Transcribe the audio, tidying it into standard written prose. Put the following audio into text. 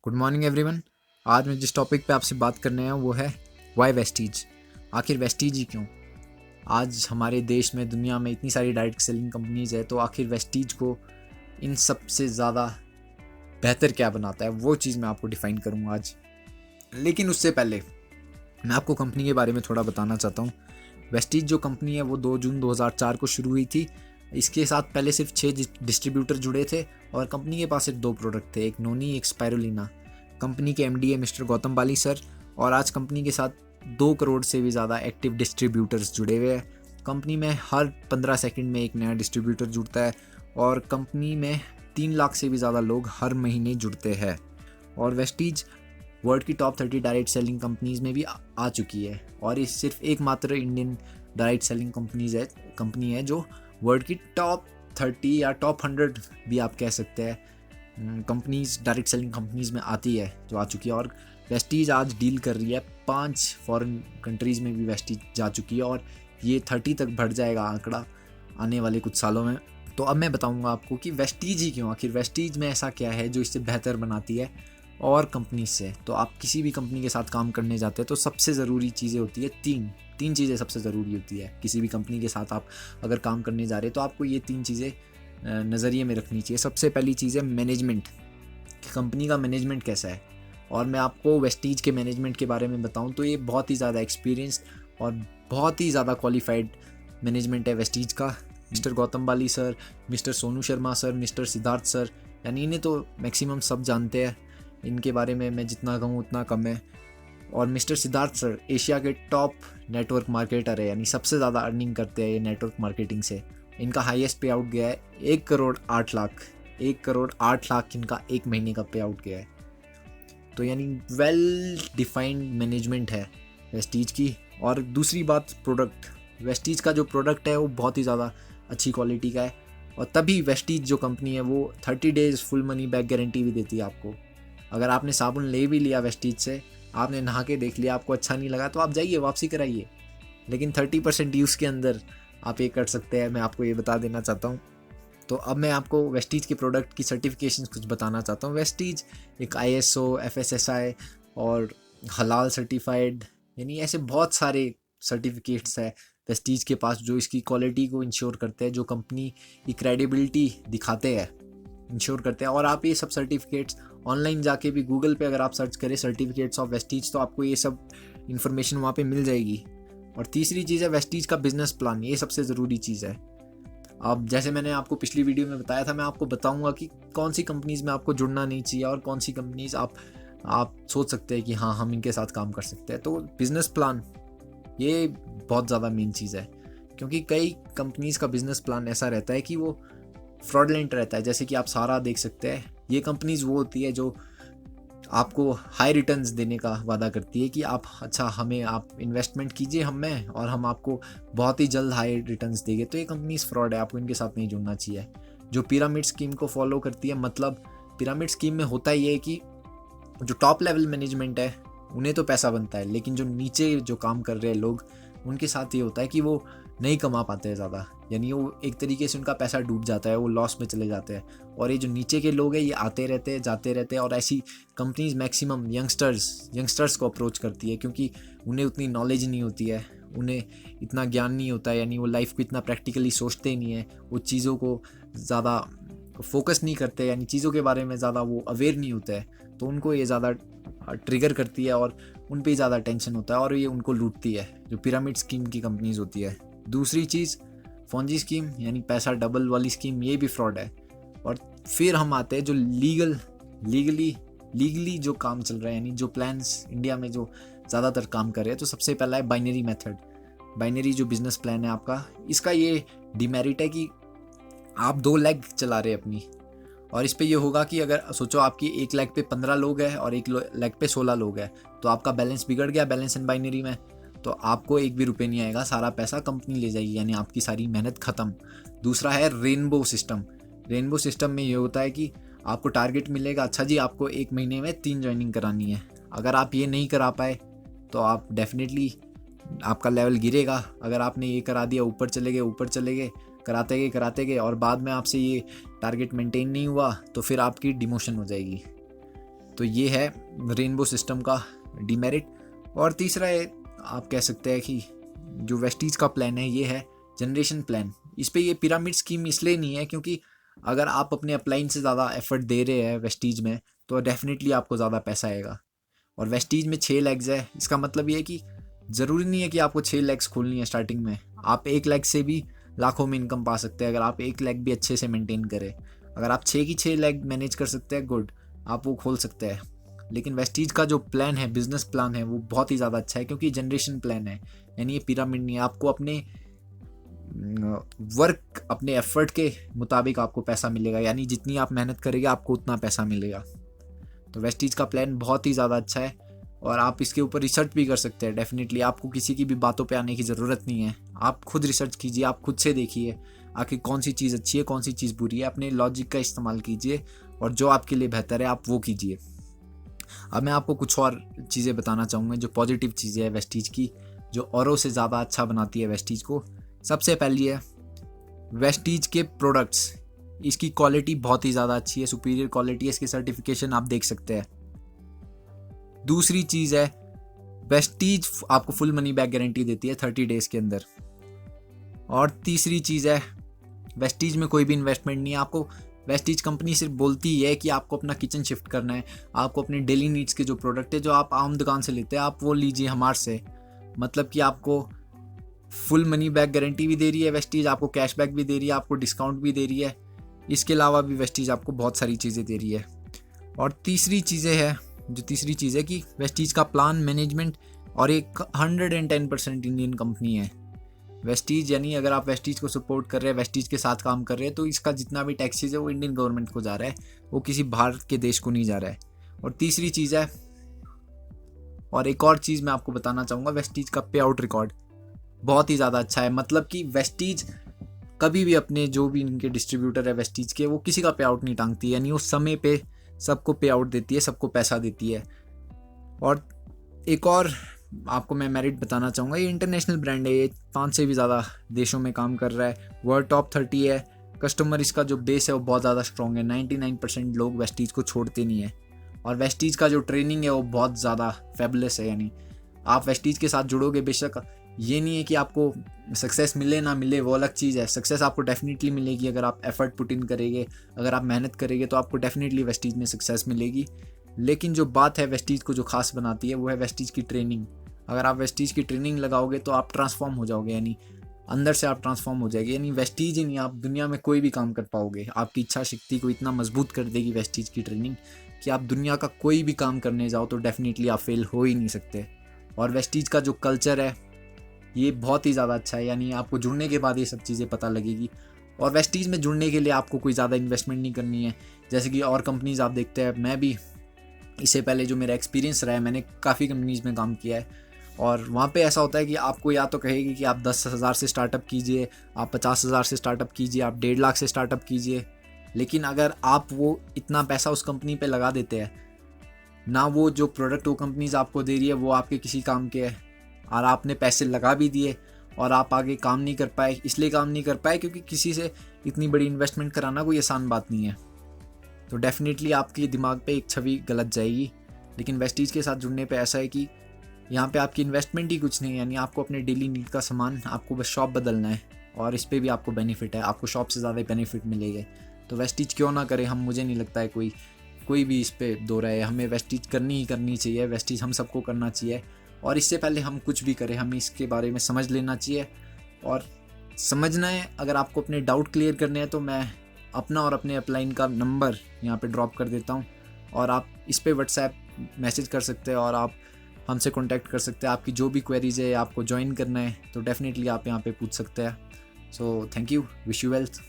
Good morning everyone. आज मैं जिस टॉपिक पे आपसे बात करने आया हूँ वो है वाई वेस्टीज। आखिर वेस्टीज ही क्यों? आज हमारे देश में, दुनिया में इतनी सारी डायरेक्ट सेलिंग कंपनीज है, तो आखिर वेस्टीज को इन सब से ज़्यादा बेहतर क्या बनाता है, वो चीज़ मैं आपको डिफ़ाइन करूँगा आज। लेकिन उससे पहले मैं आपको कंपनी के बारे में थोड़ा बताना चाहता हूँ। वेस्टीज जो कंपनी है वो 2 जून 2004 को शुरू हुई थी। इसके साथ पहले सिर्फ 6 डिस्ट्रीब्यूटर जुड़े थे और कंपनी के पास सिर्फ 2 प्रोडक्ट थे, एक नोनी एक स्पायरुलिना। कंपनी के एमडी है मिस्टर गौतम बाली सर, और आज कंपनी के साथ 2 करोड़ से भी ज़्यादा एक्टिव डिस्ट्रीब्यूटर्स जुड़े हुए हैं। कंपनी में हर 15 सेकंड में एक नया डिस्ट्रीब्यूटर जुड़ता है और कंपनी में 3 लाख से भी ज़्यादा लोग हर महीने जुड़ते हैं। और वेस्टीज वर्ल्ड की टॉप 30 डायरेक्ट सेलिंग कंपनीज में भी आ चुकी है, और ये सिर्फ एकमात्र इंडियन डायरेक्ट सेलिंग कंपनी है जो वर्ल्ड की टॉप 30 या टॉप 100 भी आप कह सकते हैं कंपनीज, डायरेक्ट सेलिंग कंपनीज में आती है, जो आ चुकी है। और वेस्टीज आज डील कर रही है 5 फॉरेन कंट्रीज में भी वेस्टीज जा चुकी है, और ये 30 तक बढ़ जाएगा आंकड़ा आने वाले कुछ सालों में। तो अब मैं बताऊंगा आपको कि वेस्टीज ही क्यों, आखिर वेस्टीज में ऐसा क्या है जो इससे बेहतर बनाती है और कंपनी से। तो आप किसी भी कंपनी के साथ काम करने जाते हैं तो सबसे ज़रूरी चीज़ें होती है तीन चीज़ें सबसे ज़रूरी होती है। किसी भी कंपनी के साथ आप अगर काम करने जा रहे हैं तो आपको ये 3 चीज़ें नज़रिए में रखनी चाहिए। सबसे पहली चीज़ है मैनेजमेंट, कंपनी का मैनेजमेंट कैसा है। और मैं आपको वेस्टीज के मैनेजमेंट के बारे में बताऊं तो ये बहुत ही ज़्यादा एक्सपीरियंस्ड और बहुत ही ज़्यादा क्वालिफाइड मैनेजमेंट है वेस्टीज का। Mister Gautam Bali sir, mister Sonu Sharma sir, mister Siddharth sir, यानी इन्हें तो मैक्सिमम सब जानते हैं। इनके बारे में मैं जितना कहूँ उतना कम है। और मिस्टर सिद्धार्थ सर एशिया के टॉप नेटवर्क मार्केटर है, यानी सबसे ज़्यादा अर्निंग करते हैं ये नेटवर्क मार्केटिंग से। इनका हाईएस्ट पे आउट गया है 1 करोड़ 8 लाख, 1 करोड़ 8 लाख इनका एक महीने का पे आउट गया है। तो यानी वेल डिफाइंड मैनेजमेंट है वेस्टीज की। और दूसरी बात प्रोडक्ट, वेस्टीज का जो प्रोडक्ट है वो बहुत ही ज़्यादा अच्छी क्वालिटी का है, और तभी वेस्टीज जो कंपनी है वो 30 days full money back guarantee भी देती है आपको। अगर आपने साबुन ले भी लिया वेस्टीज से, आपने नहा के देख लिया, आपको अच्छा नहीं लगा तो आप जाइए वापसी कराइए, लेकिन 30% यूज़ के अंदर आप ये कर सकते हैं। मैं आपको ये बता देना चाहता हूँ। तो अब मैं आपको वेस्टीज के प्रोडक्ट की सर्टिफिकेशन कुछ बताना चाहता हूँ। वेस्टीज एक ISO, FSSI और हलाल सर्टिफाइड, यानी ऐसे बहुत सारे सर्टिफिकेट्स है वेस्टीज के पास जो इसकी क्वालिटी को इंश्योर करते हैं, जो कंपनी की क्रेडिबिलिटी दिखाते हैं, इंश्योर करते हैं। और आप ये सब सर्टिफिकेट्स ऑनलाइन जाके भी गूगल पे अगर आप सर्च करें सर्टिफिकेट्स ऑफ वेस्टीज तो आपको ये सब इन्फॉर्मेशन वहाँ पे मिल जाएगी। और तीसरी चीज़ है वेस्टीज का बिजनेस प्लान, ये सबसे ज़रूरी चीज़ है। अब जैसे मैंने आपको पिछली वीडियो में बताया था, मैं आपको बताऊंगा कि कौन सी कंपनीज़ में आपको जुड़ना नहीं चाहिए और कौन सी कंपनीज़ आप सोच सकते हैं कि हाँ हम इनके साथ काम कर सकते हैं। तो बिज़नेस प्लान ये बहुत ज़्यादा मेन चीज़ है, क्योंकि कई कंपनीज़ का बिज़नेस प्लान ऐसा रहता है कि वो फ्रॉडलेंट रहता है। जैसे कि आप सारा देख सकते हैं, ये कंपनीज़ वो होती है जो आपको हाई रिटर्न्स देने का वादा करती है कि आप हमें आप इन्वेस्टमेंट कीजिए हम में और हम आपको बहुत ही जल्द हाई रिटर्न्स देंगे। तो ये कंपनीज फ्रॉड है, आपको इनके साथ नहीं जुड़ना चाहिए। जो पिरामिड स्कीम को फॉलो करती है, मतलब पिरामिड स्कीम में होता ये है कि जो टॉप लेवल मैनेजमेंट है उन्हें तो पैसा बनता है, लेकिन जो नीचे जो काम कर रहे हैं लोग, उनके साथ ये होता है कि वो नहीं कमा पाते हैं ज़्यादा, यानी वो एक तरीके से उनका पैसा डूब जाता है, वो लॉस में चले जाते हैं। और ये जो नीचे के लोग हैं ये आते रहते हैं जाते रहते हैं, और ऐसी कंपनीज मैक्सिमम यंगस्टर्स को अप्रोच करती है, क्योंकि उन्हें उतनी नॉलेज नहीं होती है, उन्हें इतना ज्ञान नहीं होता है, यानी वो लाइफ को इतना प्रैक्टिकली सोचते ही नहीं है, वो चीज़ों को ज़्यादा फोकस नहीं करते, यानी चीज़ों के बारे में ज़्यादा वो अवेयर नहीं होता है। तो उनको ये ज़्यादा ट्रिगर करती है और उन पे ज़्यादा टेंशन होता है और ये उनको लूटती है, जो पिरामिड स्कीम की कंपनीज होती है। दूसरी चीज़ फॉन्जी स्कीम, यानी पैसा डबल वाली स्कीम, ये भी फ्रॉड है। और फिर हम आते हैं जो लीगली जो काम चल रहा है, यानी जो प्लान्स इंडिया में जो ज़्यादातर काम कर रहे हैं। तो सबसे पहला है बाइनरी मेथड। बाइनरी जो बिजनेस प्लान है आपका, इसका ये डिमेरिट है कि आप 2 लेग चला रहे हैं अपनी, और इस पे ये होगा कि अगर सोचो आपकी 1 लेग पे 15 लोग हैं और 1 लेग पे 16 लोग हैं, तो आपका बैलेंस बिगड़ गया, बैलेंस इन बाइनरी में, तो आपको 1 भी रुपये नहीं आएगा, सारा पैसा कंपनी ले जाएगी, यानी आपकी सारी मेहनत ख़त्म। दूसरा है रेनबो सिस्टम। रेनबो सिस्टम में ये होता है कि आपको टारगेट मिलेगा, अच्छा जी आपको 1 महीने में 3 ज्वाइनिंग करानी है। अगर आप ये नहीं करा पाए तो आप डेफिनेटली आपका लेवल गिरेगा। अगर आपने ये करा दिया, ऊपर चले गए कराते गए और बाद में आपसे ये टारगेट मेंटेन नहीं हुआ, तो फिर आपकी डिमोशन हो जाएगी। तो ये है रेनबो सिस्टम का डिमेरिट। और तीसरा है, आप कह सकते हैं कि जो वेस्टीज का प्लान है ये है जनरेशन प्लान। इस पे ये पिरामिड स्कीम इसलिए नहीं है क्योंकि अगर आप अपने अपलाइन से ज़्यादा एफर्ट दे रहे हैं वेस्टीज में तो डेफिनेटली आपको ज़्यादा पैसा आएगा। और वेस्टीज में 6 लैग्स है, इसका मतलब ये है कि ज़रूरी नहीं है कि आपको 6 लैग्स खोलनी है स्टार्टिंग में, आप 1 लैग से भी लाखों में इनकम पा सकते हैं अगर आप 1 लैग भी अच्छे से मेंटेन करें। अगर आप 6 की 6 लैग मैनेज कर सकते हैं, गुड, आप वो खोल सकते हैं। लेकिन वेस्टीज का जो प्लान है, बिजनेस प्लान है, वो बहुत ही ज़्यादा अच्छा है क्योंकि जनरेशन प्लान है, यानी ये पिरामिड नहीं है। आपको अपने वर्क, अपने एफर्ट के मुताबिक आपको पैसा मिलेगा, यानी जितनी आप मेहनत करेंगे आपको उतना पैसा मिलेगा। तो वेस्टीज का प्लान बहुत ही ज़्यादा अच्छा है और आप इसके ऊपर रिसर्च भी कर सकते हैं। डेफिनेटली आपको किसी की भी बातों पे आने की ज़रूरत नहीं है, आप खुद रिसर्च कीजिए, आप खुद से देखिए आखिर कौन सी चीज़ अच्छी है, कौन सी चीज़ बुरी है, अपने लॉजिक का इस्तेमाल कीजिए और जो आपके लिए बेहतर है आप वो कीजिए। अब मैं आपको कुछ और चीज़ें बताना चाहूँगा जो पॉजिटिव चीज़ें हैं वेस्टीज की, जो औरों से ज़्यादा अच्छा बनाती है वेस्टीज को। सबसे पहली है वेस्टीज के प्रोडक्ट्स, इसकी क्वालिटी बहुत ही ज़्यादा अच्छी है, सुपीरियर क्वालिटी है, इसकी सर्टिफिकेशन आप देख सकते हैं। दूसरी चीज़ है वेस्टीज आपको फुल मनी बैक गारंटी देती है 30 डेज़ के अंदर। और तीसरी चीज़ है वेस्टीज में कोई भी इन्वेस्टमेंट नहीं है, आपको वेस्टीज कंपनी सिर्फ बोलती है कि आपको अपना किचन शिफ्ट करना है, आपको अपने डेली नीड्स के जो प्रोडक्ट है जो आप आम दुकान से लेते हैं आप वो लीजिए हमारे से। मतलब कि आपको फुल मनी बैक गारंटी भी दे रही है वेस्टीज, आपको कैशबैक भी दे रही है, आपको डिस्काउंट भी दे रही है, इसके अलावा भी वेस्टीज आपको बहुत सारी चीज़ें दे रही है। और तीसरी चीज़ है कि वेस्टीज का प्लान मैनेजमेंट और एक 110% इंडियन कंपनी है वेस्टीज, यानी अगर आप वेस्टीज को सपोर्ट कर रहे हैं, वेस्टीज के साथ काम कर रहे हैं, तो इसका जितना भी टैक्सेस है वो इंडियन गवर्नमेंट को जा रहा है, वो किसी बाहर के देश को नहीं जा रहा है। और तीसरी चीज़ है, और एक और चीज़ मैं आपको बताना चाहूँगा, वेस्टीज का पे आउट रिकॉर्ड बहुत ही ज़्यादा अच्छा है। मतलब कि वेस्टीज कभी भी अपने जो भी इनके डिस्ट्रीब्यूटर है वेस्टीज के, वो किसी का पे आउट नहीं टांगती, यानी उस समय पे सबको पे आउट देती है, सबको पैसा देती है। और एक और आपको मैं मेरिट बताना चाहूँगा, ये इंटरनेशनल ब्रांड है, ये 5 से भी ज़्यादा देशों में काम कर रहा है, वर्ल्ड टॉप 30 है, कस्टमर इसका जो बेस है वो बहुत ज़्यादा स्ट्रॉन्ग है, 99% लोग वेस्टीज को छोड़ते नहीं है। और वेस्टीज का जो ट्रेनिंग है वो बहुत ज़्यादा फेबुलस है, यानी आप वेस्टीज के साथ जुड़ोगे, बेशक ये नहीं है कि आपको सक्सेस मिले ना मिले, वो अलग चीज़ है, सक्सेस आपको डेफिनेटली मिलेगी अगर आप एफर्ट पुट इन करेंगे, अगर आप मेहनत करेंगे तो आपको डेफिनेटली वेस्टीज में सक्सेस मिलेगी। लेकिन जो बात है वेस्टीज को जो खास बनाती है वो है वेस्टीज की ट्रेनिंग। अगर आप वेस्टीज की ट्रेनिंग लगाओगे तो आप ट्रांसफॉर्म हो जाओगे, यानी अंदर से आप ट्रांसफॉर्म हो जाएगी, यानी वेस्टीज ही नहीं, आप दुनिया में कोई भी काम कर पाओगे। आपकी इच्छा शक्ति को इतना मजबूत कर देगी वेस्टीज की ट्रेनिंग कि आप दुनिया का कोई भी काम करने जाओ तो डेफिनेटली आप फेल हो ही नहीं सकते। और वेस्टीज का जो कल्चर है ये बहुत ही ज़्यादा अच्छा है, यानी आपको जुड़ने के बाद ये सब चीज़ें पता लगेगी। और वेस्टीज में जुड़ने के लिए आपको कोई ज़्यादा इन्वेस्टमेंट नहीं करनी है, जैसे कि और कंपनीज आप देखते हैं। मैं भी इससे पहले जो मेरा एक्सपीरियंस रहा है, मैंने काफ़ी कंपनीज में काम किया है और वहाँ पे ऐसा होता है कि आपको या तो कहेगी कि आप 10,000 से स्टार्टअप कीजिए, आप 50,000 से स्टार्टअप कीजिए, आप 1.5 लाख से स्टार्टअप कीजिए। लेकिन अगर आप वो इतना पैसा उस कंपनी पे लगा देते हैं ना, वो जो प्रोडक्ट वो कंपनीज आपको दे रही है वो आपके किसी काम के है, और आपने पैसे लगा भी दिए और आप आगे काम नहीं कर पाए, इसलिए काम नहीं कर पाए क्योंकि किसी से इतनी बड़ी इन्वेस्टमेंट कराना कोई आसान बात नहीं है, तो डेफिनेटली आपके दिमाग पे एक छवि गलत जाएगी। लेकिन वेस्टीज के साथ जुड़ने पे ऐसा है कि यहाँ पे आपकी इन्वेस्टमेंट ही कुछ नहीं है, यानी आपको अपने डेली नीड का सामान, आपको बस शॉप बदलना है और इस पर भी आपको बेनिफिट है, आपको शॉप से ज़्यादा बेनिफिट मिलेगा। तो वेस्टीज क्यों ना करें हम, मुझे नहीं लगता है कोई भी इस पर दो रहा है, हमें वेस्टीज करनी ही करनी चाहिए, वेस्टीज हम सबको करना चाहिए। और इससे पहले हम कुछ भी करें हमें इसके बारे में समझ लेना चाहिए और समझना है। अगर आपको अपने डाउट क्लियर करने हैं तो मैं अपना और अपने अपलाइन का नंबर यहाँ पे ड्रॉप कर देता हूँ और आप इस पे व्हाट्सएप मैसेज कर सकते हैं और आप हमसे कांटेक्ट कर सकते हैं। आपकी जो भी क्वेरीज है, आपको ज्वाइन करना है तो डेफिनेटली आप यहाँ पे पूछ सकते हैं। So thank you, wish you wealth.